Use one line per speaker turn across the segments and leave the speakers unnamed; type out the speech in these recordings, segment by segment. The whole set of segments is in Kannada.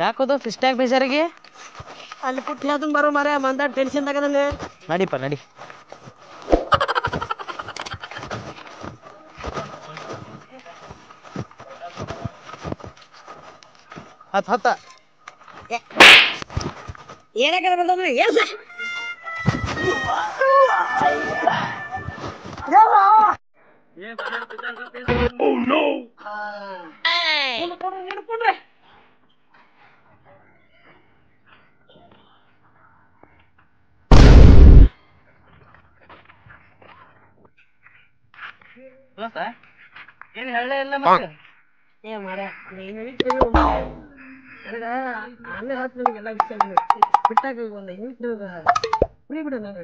ಯಾಕೋದು ಫಿಸ್ಟ್ಯಾಗ ಬೇಜಾರಿಗೆ
ಅಲ್ಲಿ ಪುಟ್ಟ ಹೇಳ್ತೀನಿ ಬರೋ ಮಾರ್ರೆ ಮಂದ ಟೆನ್ಷನ್ ತಗದಲ್ಲಿ
ನಡಿಪ್ಪ ನಡಿ. ಹತ್ತ
ಏನಕ್ಕೆ ಬರ್ತಾನೆ ಏನ್
Oh no!
ಏನ್ ಹೇಳಲೇ ಇಲ್ಲ ಮತ್ತೆ.
ಏ ಮಾರ್ರೆ ಆಮೇಲೆ ಹತ್ತು ನಿಮಗೆಲ್ಲ ಬಿಟ್ಟಾಗ ಒಂದು ಫ್ರೀ ಬಿಡು ನಾನು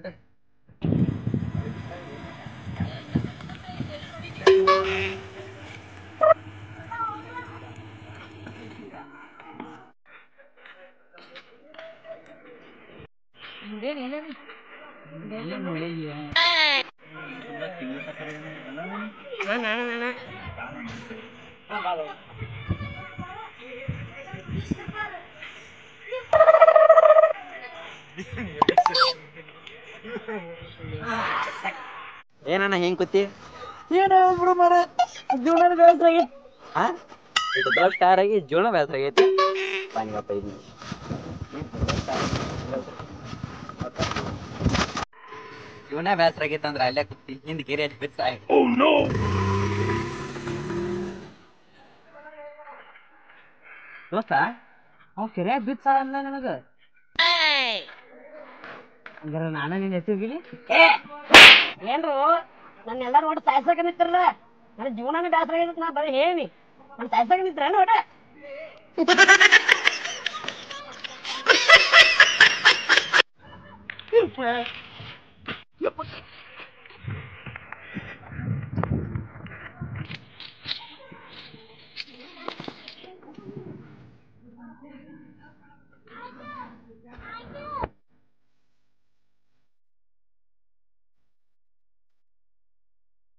ಏನಣ್ಣ ಹೆಂಗ್ ಕೂತಿ
ಏನು ಬಿಡು ಮಾರ್ರೆ ಜೀವನ ಬೇಸರ ಆಗೈತಿ.
ದೊಡ್ಡ ಸ್ಟಾರ್ ಆಗಿ ಜೀವನ ಬೇಸರ ಆಗೈತಿ. ಜೀವನ ಬೇಸರ ಆಗೈತಿ ಅಂದ್ರೆ ಅಲ್ಲೇ ಕೂತಿ ಹಿಂದ್ ಗಿರಿ ಹಚ್ಚಿ ಬಿತ್ತ.
Oh no!
ದೋಸ್ತ ಅವ್ ಸರಿಯಾಗಿ ಬಿತ್ತ ಅಲ್ಲ ನನಗ. ಹಂಗಾರ ನಾನ ನಿನ್ನ ಹೆಸರಿಗಿಲಿ
ಏನ್ರು ನನ್ನ ಎಲ್ಲಾರು ಒಟ್ಟು ಸಾಯ್ಸಕ ನಿಂತಿರಲ್ಲ ನನ್ನ ಜೀವನನೇ ಬೇಸರ ಆಗೈತಿ. ನಾ ಬರೀ ಹೇಳಿ ನನ್ನ ಸಾಯ್ಸಕ ನಿಂತ್ರ ಒಟ